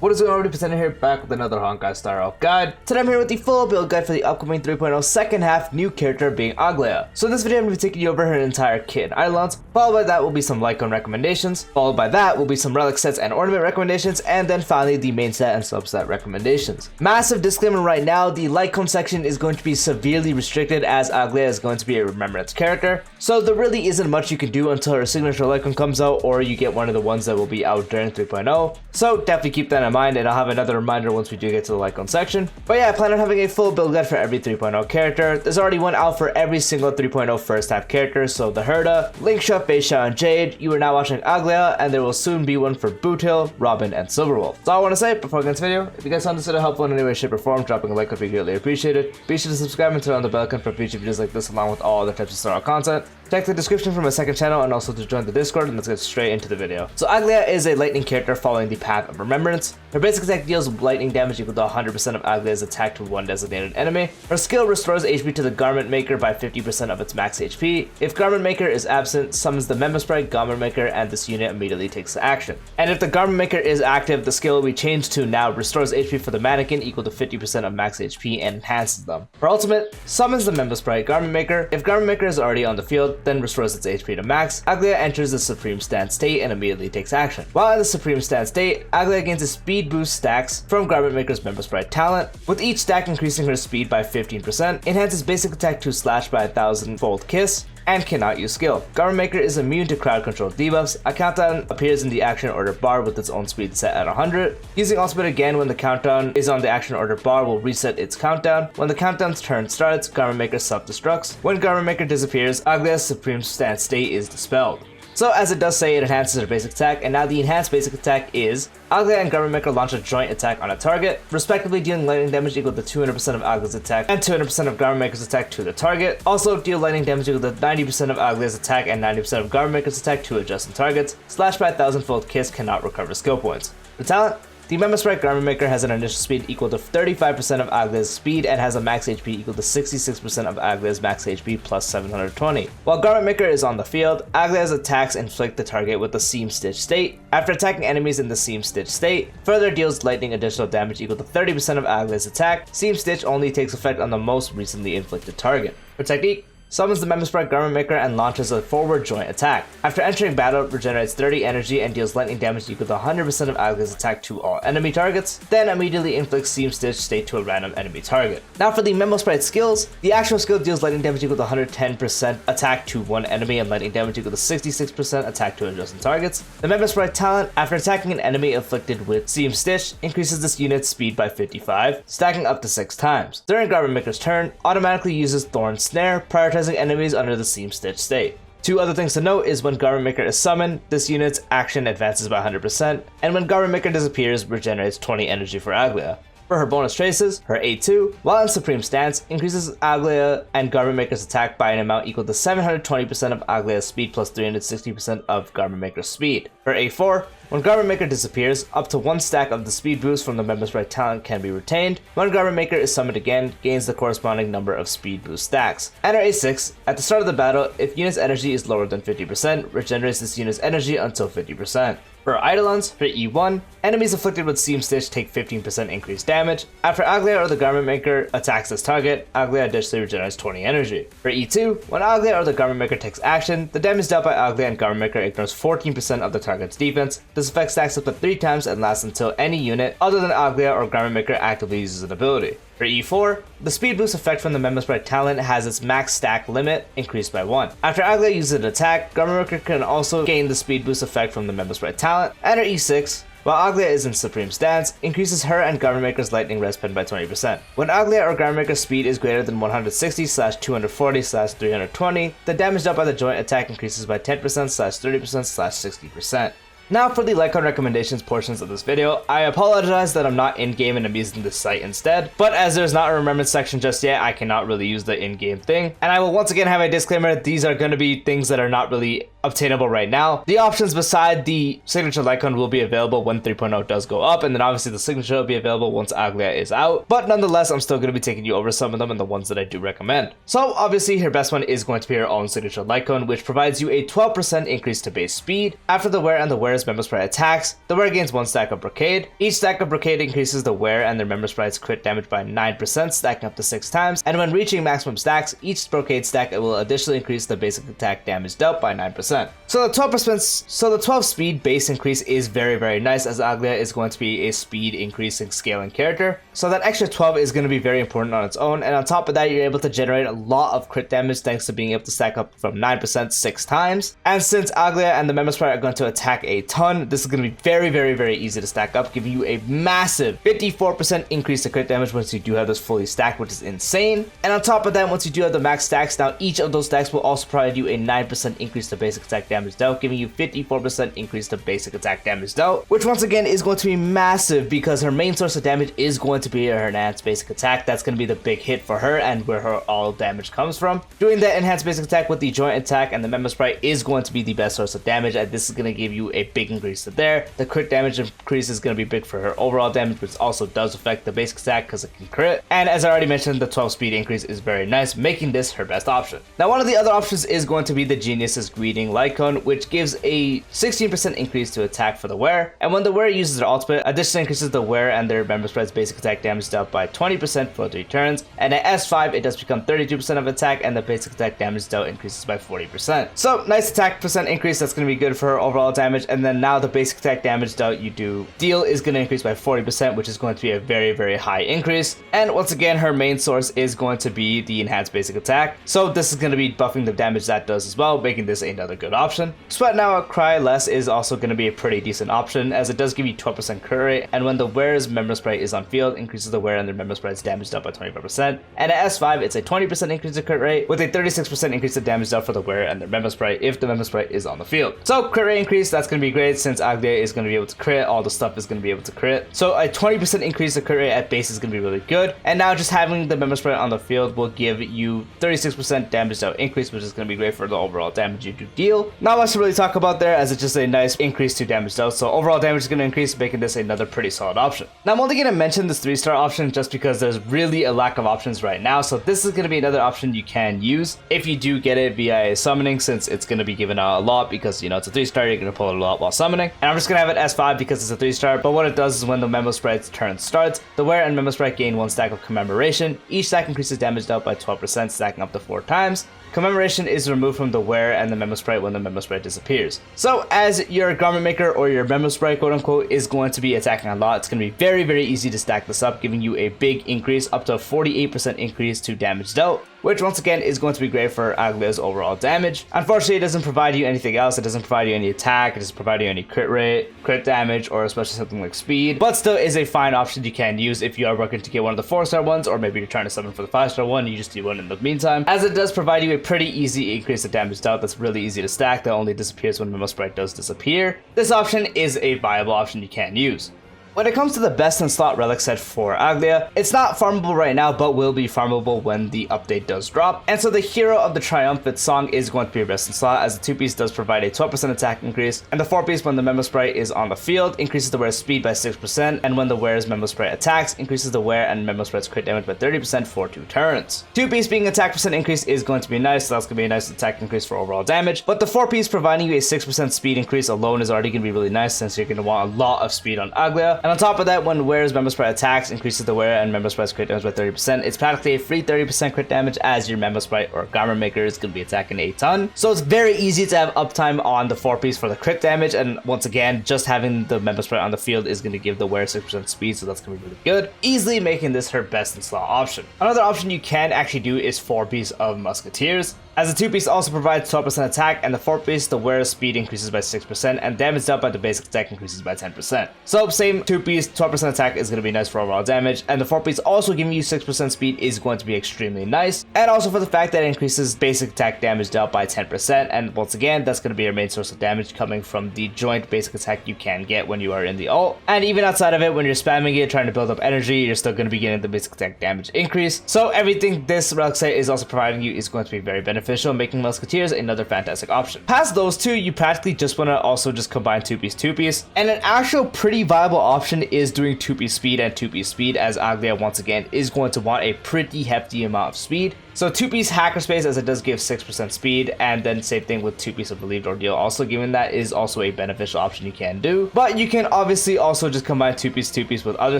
What is going on, presented here back with another Honkai style guide. Today I'm here with the full build guide for the upcoming 3.0 second half new character being Aglaea. So in this video I'm going to be taking you over her entire kit and Eidolons. Followed by that will be some Lightcone recommendations. Followed by that will be some Relic sets and Ornament recommendations, and then finally the Mainstat and Substat recommendations. Massive disclaimer right now, the Lightcone section is going to be severely restricted as Aglaea is going to be a remembrance character. So there really isn't much you can do until her signature Lightcone comes out, or you get one of the ones that will be out during 3.0. So definitely keep that in mind, and I'll have another reminder once we do get to the Lightcone section. But yeah, I plan on having a full build guide for every 3.0 character. There's already one out for every single 3.0 first half character, so the Herda, Linkshot, Feixiao, and Jade. You are now watching Aglaea, and there will soon be one for Boothill, Robin, and Silverwolf. That's all I want to say before I get into this video. If you guys found this video helpful in any way, shape, or form, dropping a like would be greatly appreciated. Be sure to subscribe and turn on the bell icon for future videos like this, along with all other types of style content. Check the description for my second channel and also to join the Discord, and let's get straight into the video. So Aglaea is a lightning character following the path of remembrance. Her basic attack deals lightning damage equal to 100% of Aglaea's attack to one designated enemy. Her skill restores HP to the Garment Maker by 50% of its max HP. If Garment Maker is absent, summons the Member Sprite Garment Maker and this unit immediately takes action. And if the Garment Maker is active, the skill will be changed to now restores HP for the mannequin equal to 50% of max HP and enhances them. Her ultimate summons the Member Sprite Garment Maker. If Garment Maker is already on the field, then restores its HP to max. Aglaea enters the Supreme Stand state and immediately takes action. While in the Supreme Stand state, Aglaea gains a speed boost stacks from Garment Maker's Member Sprite talent, with each stack increasing her speed by 15%, enhances basic attack to slash by 1,000-fold kiss, and cannot use skill. Garment Maker is immune to crowd control debuffs. A countdown appears in the action order bar with its own speed set at 100. Using ultimate again when the countdown is on the action order bar will reset its countdown. When the countdown's turn starts, Garment Maker self-destructs. When Garment Maker disappears, Aglaea's Supreme Stand state is dispelled. So as it does say, it enhances her basic attack, and now the enhanced basic attack is Aglaea and Garment Maker launch a joint attack on a target, respectively dealing lightning damage equal to 200% of Aglaea's attack and 200% of Garment Maker's attack to the target. Also deal lightning damage equal to 90% of Aglaea's attack and 90% of Garment Maker's attack to adjacent targets. Slash by 1,000-fold kiss cannot recover skill points. The talent: the Member Sprite Garment Maker has an initial speed equal to 35% of Aglaea's speed and has a max HP equal to 66% of Aglaea's max HP plus 720. While Garment Maker is on the field, Aglaea's attacks inflict the target with the Seam Stitch state. After attacking enemies in the Seam Stitch state, further deals lightning additional damage equal to 30% of Aglaea's attack. Seam Stitch only takes effect on the most recently inflicted target. Her technique: summons the Member Sprite Garment Maker and launches a forward joint attack. After entering battle, regenerates 30 energy and deals lightning damage equal to 100% of Aglaea's attack to all enemy targets, then immediately inflicts Seam Stitch state to a random enemy target. Now for the Member Sprite skills, the actual skill deals lightning damage equal to 110% attack to one enemy and lightning damage equal to 66% attack to adjacent targets. The Member Sprite talent, after attacking an enemy afflicted with Seam Stitch, increases this unit's speed by 55, stacking up to 6 times. During Garment Maker's turn, automatically uses Thorn Snare, prioritizing enemies under the Seam Stitch state. Two other things to note is when Garment Maker is summoned, this unit's action advances by 100%, and when Garment Maker disappears, regenerates 20 energy for Aglaea. For her bonus traces, her A2, while in Supreme Stance, increases Aglaea and Garment Maker's attack by an amount equal to 720% of Aglaea's speed plus 360% of Garment Maker's speed. Her A4, when Garment Maker disappears, up to 1 stack of the speed boost from the Member Sprite talent can be retained. When Garment Maker is summoned again, gains the corresponding number of speed boost stacks. And her A6, at the start of the battle, if unit's energy is lower than 50%, regenerates this unit's energy until 50%. For Eidolons, for E1, enemies afflicted with Seam Stitch take 15% increased damage. After Aglaea or the Garment Maker attacks this target, Aglaea additionally regenerates 20 energy. For E2, when Aglaea or the Garment Maker takes action, the damage dealt by Aglaea and Garment Maker ignores 14% of the target's defense. This effect stacks up to 3 times and lasts until any unit other than Aglaea or Garment Maker actively uses an ability. For E4, the speed boost effect from the Member Sprite talent has its max stack limit increased by 1. After Aglaea uses an attack, Garment Maker can also gain the speed boost effect from the Member Sprite talent. And her E6, while Aglaea is in Supreme Stance, increases her and Garment Maker's lightning res pen by 20%. When Aglaea or Garment Maker's speed is greater than 160/240/320, the damage dealt by the joint attack increases by 10%/30%/60%. Now for the Lightcone recommendations portions of this video. I apologize that I'm not in-game and I'm using this site instead, but as there's not a remembrance section just yet, I cannot really use the in-game thing. And I will once again have a disclaimer, these are going to be things that are not really obtainable right now. The options beside the signature Lightcone will be available when 3.0 does go up, and then obviously the signature will be available once Aglaea is out. But nonetheless, I'm still going to be taking you over some of them and the ones that I do recommend. So obviously her best one is going to be her own signature Lightcone, which provides you a 12% increase to base speed. After the wear and the wearer's member sprite attacks, the wearer gains 1 stack of brocade. Each stack of brocade increases the wearer and their member sprite's crit damage by 9%, stacking up to 6 times, and when reaching maximum stacks, each brocade stack will additionally increase the basic attack damage dealt by 9%. So the 12 speed base increase is very nice, as Aglaea is going to be a speed increasing scaling character. So that extra 12 is going to be very important on its own, and on top of that, you're able to generate a lot of crit damage thanks to being able to stack up from 9% 6 times. And since Aglaea and the member sprite are going to attack a ton, this is going to be very easy to stack up, giving you a massive 54% increase to crit damage once you do have this fully stacked, which is insane. And on top of that, once you do have the max stacks, now each of those stacks will also provide you a 9% increase to basic attack damage dealt, giving you 54% increase to basic attack damage dealt, which once again is going to be massive because her main source of damage is going to be her enhanced basic attack. That's going to be the big hit for her and where her all damage comes from. Doing that enhanced basic attack with the joint attack and the member sprite is going to be the best source of damage, and this is going to give you a big increase to there. The crit damage increase is going to be big for her overall damage, which also does affect the basic attack because it can crit. And as I already mentioned, the 12 speed increase is very nice, making this her best option. Now, one of the other options is going to be the Genius's Greeting Lightcone, which gives a 16% increase to attack for the wearer. And when the wearer uses their ultimate, additionally increases the wearer and their member sprite's basic attack damage dealt by 20% for 3 turns. And at S5, it does become 32% of attack, and the basic attack damage dealt increases by 40%. So nice attack percent increase. That's going to be good for her overall damage. And then now the basic attack damage dealt you do deal is going to increase by 40%, which is going to be a very high increase. And once again, her main source is going to be the enhanced basic attack. So this is going to be buffing the damage that does as well, making this another good option. Sweat Now Cry Less is also going to be a pretty decent option, as it does give you 12% crit rate, and when the wearer's member sprite is on field, increases the wearer and their member sprite's damage dealt by 25%. And at S5, it's a 20% increase in crit rate, with a 36% increase in damage dealt for the wearer and their member sprite if the member sprite is on the field. So crit rate increase, that's going to be great since Aglaea is going to be able to crit, all the stuff is going to be able to crit. So a 20% increase in crit rate at base is going to be really good. And now just having the member sprite on the field will give you 36% damage dealt increase, which is going to be great for the overall damage you do deal. Not much to really talk about there, as it's just a nice increase to damage dealt. So overall damage is going to increase, making this another pretty solid option. Now I'm only going to mention this 3-star option just because there's really a lack of options right now. So this is going to be another option you can use if you do get it via a summoning, since it's going to be given out a lot because, you know, it's a 3-star, you're going to pull it a lot while summoning. And I'm just going to have it S5 because it's a 3-star, but what it does is when the member sprite's turn starts, the wearer and member sprite gain 1 stack of commemoration. Each stack increases damage dealt by 12%, stacking up to 4 times. Commemoration is removed from the wearer and the member sprite when the member sprite disappears. So as your garment maker or your member sprite, quote unquote, is going to be attacking a lot, it's going to be very easy to stack this up, giving you a big increase, up to a 48% increase to damage dealt, which once again is going to be great for Aglaea's overall damage. Unfortunately, it doesn't provide you anything else. It doesn't provide you any attack, it doesn't provide you any crit rate, crit damage, or especially something like speed, but still is a fine option you can use if you are working to get one of the 4-star ones, or maybe you're trying to summon for the 5-star one, you just need one in the meantime, as it does provide you a pretty easy increase of damage dealt that's really easy to stack, that only disappears when the member sprite does disappear. This option is a viable option you can use. When it comes to the best in slot relic set for Aglaea, it's not farmable right now, but will be farmable when the update does drop. And so the Hero of the Triumphant Song is going to be your best in slot, as the 2-piece does provide a 12% attack increase, and the 4-piece, when the member sprite is on the field, increases the wearer's speed by 6%, and when the wearer's member sprite attacks, increases the wearer and member sprite's crit damage by 30% for 2 turns. 2-piece being attack percent increase is going to be nice, so that's going to be a nice attack increase for overall damage, but the 4-piece providing you a 6% speed increase alone is already going to be really nice, since you're going to want a lot of speed on Aglaea. And on top of that, when the wearer's member sprite attacks, increases the wearer and member sprite's crit damage by 30%. It's practically a free 30% crit damage, as your member sprite or garment maker is going to be attacking a ton. So it's very easy to have uptime on the 4-piece for the crit damage, and once again, just having the member sprite on the field is going to give the wearer 6% speed, so that's going to be really good, easily making this her best in slot option. Another option you can actually do is 4-piece of Musketeers, as the 2-piece also provides 12% attack, and the 4-piece, the wearer's speed increases by 6%, and damage dealt by the basic attack increases by 10%. So same 2-piece, 12% attack is going to be nice for overall damage, and the 4-piece also giving you 6% speed is going to be extremely nice, and also for the fact that it increases basic attack damage dealt by 10%, and once again, that's going to be your main source of damage, coming from the joint basic attack you can get when you are in the ult. And even outside of it, when you're spamming it, trying to build up energy, you're still going to be getting the basic attack damage increase. So everything this relic set is also providing you is going to be very beneficial beneficial, making Musketeers another fantastic option. Past those two, you practically just want to also just combine 2-piece, and an actual pretty viable option is doing 2-piece speed and 2-piece speed, as Aglaea once again is going to want a pretty hefty amount of speed. So 2-piece hacker space, as it does give 6% speed, and then same thing with 2-piece of Relieved Ordeal, also giving that is also a beneficial option you can do. But you can obviously also just combine 2-piece with other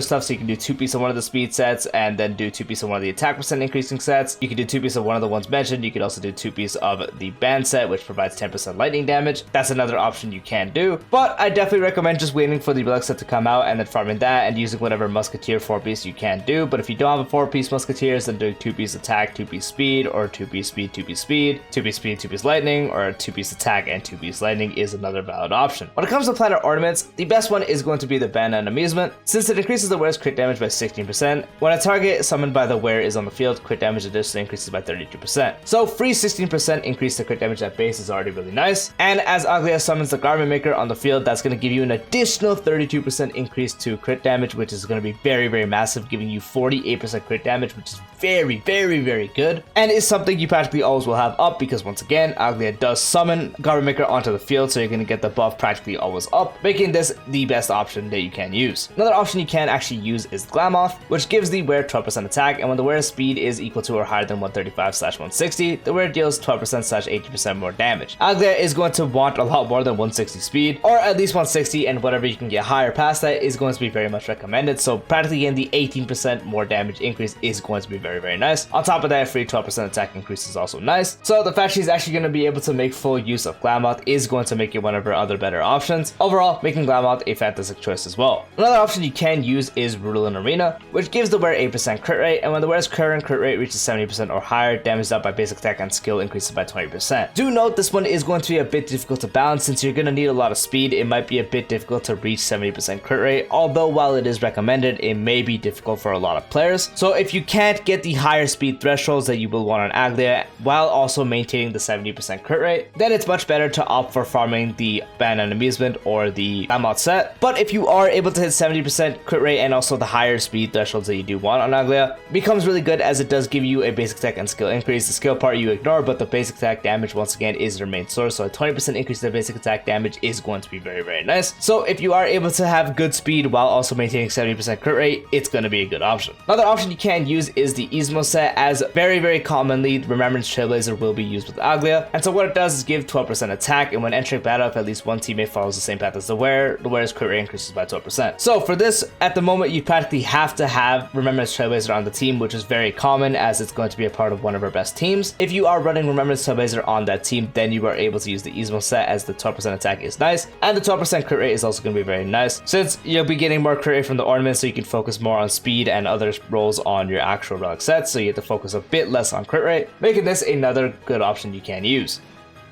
stuff, so you can do 2-piece of one of the speed sets, and then do 2-piece of one of the attack percent increasing sets. You can do 2-piece of one of the ones mentioned. You could also do 2-piece of the band set, which provides 10% lightning damage. That's another option you can do. But I definitely recommend just waiting for the Relic set to come out and then farming that and using whatever Musketeer 4-piece you can do. But if you don't have a 4-piece Musketeers, then doing 2-piece attack, 2-piece speed, or 2-piece speed, 2-piece speed, 2-piece speed, 2-piece lightning, or 2-piece attack and 2-piece lightning is another valid option. When it comes to Planar Ornaments, the best one is going to be the Band and Amusement, since it increases the wearer's crit damage by 16%. When a target summoned by the wearer is on the field, crit damage additionally increases by 32%. So free 16% increase to crit damage at base is already really nice. And as Aglaea summons the Garment Maker on the field, that's going to give you an additional 32% increase to crit damage, which is going to be very, very massive, giving you 48% crit damage, which is very, very, very good, and is something you practically always will have up, because once again, Aglaea does summon Garment Maker onto the field, so you're going to get the buff practically always up, making this the best option that you can use. Another option you can actually use is Glamoth, which gives the wearer 12% attack, and when the wearer's speed is equal to or higher than 135/160, the wearer deals 12%/80% more damage. Aglaea is going to want a lot more than 160 speed, or at least 160, and whatever you can get higher past that is going to be very much recommended, so practically getting the 18% more damage increase is going to be very, very nice. On top of that, free 12% attack increase is also nice. So the fact she's actually going to be able to make full use of Glamoth is going to make it one of her other better options. Overall, making Glamoth a fantastic choice as well. Another option you can use is Rulin Arena, which gives the wearer 8% crit rate, and when the wearer's current crit rate reaches 70% or higher, damage dealt by basic attack and skill increases by 20%. Do note this one is going to be a bit difficult to balance, since you're going to need a lot of speed. It might be a bit difficult to reach 70% crit rate, although while it is recommended, it may be difficult for a lot of players. So if you can't get the higher speed thresholds that you will want on Aglaea while also maintaining the 70% crit rate, then it's much better to opt for farming the Band and Amusement or the Glamoth set. But if you are able to hit 70% crit rate and also the higher speed thresholds that you do want on Aglaea, it becomes really good, as it does give you a basic attack and skill increase. The skill part you ignore, but the basic attack damage once again is their main source, so a 20% increase in basic attack damage is going to be very, very nice. So if you are able to have good speed while also maintaining 70% crit rate, it's going to be a good option. Another option you can use is the Ismo set, as very, very commonly Remembrance Trailblazer will be used with Aglaea, and so what it does is give 12% attack, and when entering battle, if at least one teammate follows the same path as the wearer's crit rate increases by 12%. So for this, at the moment, you practically have to have Remembrance Trailblazer on the team, which is very common, as it's going to be a part of one of our best teams. If you are running Remembrance Trailblazer on that team, then you are able to use the Ismo set, as the 12% attack is nice, and the 12% crit rate is also going to be very nice, since you'll be getting more crit rate from the ornament, so you can focus more on speed and other roles on your actual relic sets, so you have to focus a bit less on crit rate, making this another good option you can use.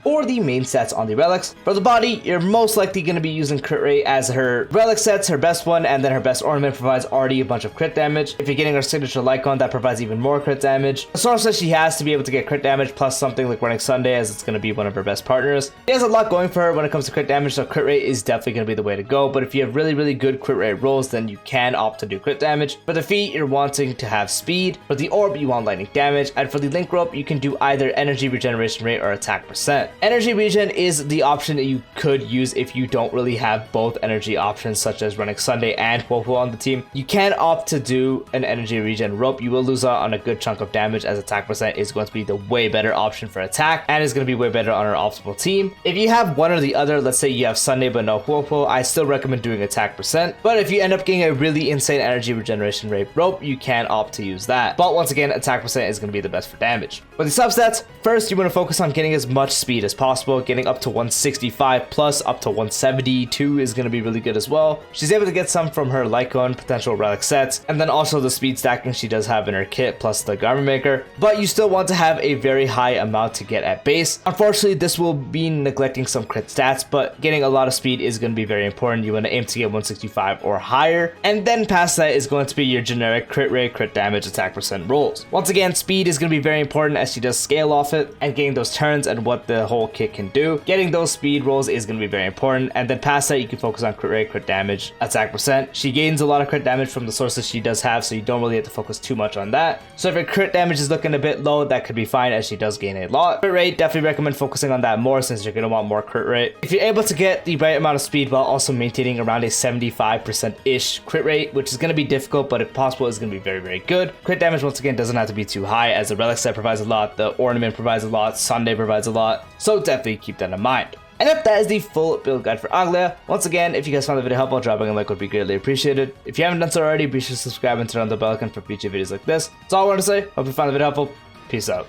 Or the main stats on the relics. For the body, you're most likely going to be using crit rate, as her relic sets, her best one, and then her best ornament provides already a bunch of crit damage. If you're getting her signature Lightcone, that provides even more crit damage. The source says she has to be able to get crit damage, plus something like Running Sunday, as it's going to be one of her best partners. She has a lot going for her when it comes to crit damage, so crit rate is definitely going to be the way to go. But if you have really, really good crit rate rolls, then you can opt to do crit damage. For the feet, you're wanting to have speed. For the orb, you want lightning damage. And for the link rope, you can do either energy regeneration rate or attack percent. Energy regen is the option that you could use if you don't really have both energy options, such as Running Sunday and Wofu on the team. You can opt to do an energy regen rope. You will lose out on a good chunk of damage, as attack percent is going to be the way better option for attack and is going to be way better on our optimal team. If you have one or the other, let's say you have Sunday but no Wofu, I still recommend doing attack percent. But if you end up getting a really insane energy regeneration rate rope, you can opt to use that. But once again, attack percent is going to be the best for damage. For the substats, first you want to focus on getting as much speed as possible. Getting up to 165 plus up to 172 is going to be really good as well. She's able to get some from her Lightcone potential relic sets, and then also the speed stacking she does have in her kit, plus the Garment Maker. But you still want to have a very high amount to get at base. Unfortunately, this will be neglecting some crit stats, but getting a lot of speed is going to be very important. You want to aim to get 165 or higher, and then past that is going to be your generic crit rate, crit damage, attack percent rolls. Once again, speed is going to be very important, as she does scale off it, and getting those turns and what the whole whole kit can do. Getting those speed rolls is going to be very important, and then past that you can focus on crit rate, crit damage, attack percent. She gains a lot of crit damage from the sources she does have, so you don't really have to focus too much on that. So if your crit damage is looking a bit low, that could be fine, as she does gain a lot. Crit rate, definitely recommend focusing on that more, since you're going to want more crit rate. If you're able to get the right amount of speed while also maintaining around a 75%-ish crit rate, which is going to be difficult, but if possible, is going to be very, very good. Crit damage, once again, doesn't have to be too high, as the Relic set provides a lot, the Ornament provides a lot, Sunday provides a lot, so definitely keep that in mind. And if that is the full build guide for Aglaea. Once again, if you guys found the video helpful, dropping a like would be greatly appreciated. If you haven't done so already, be sure to subscribe and turn on the bell icon for future videos like this. That's all I want to say. Hope you found the video helpful. Peace out.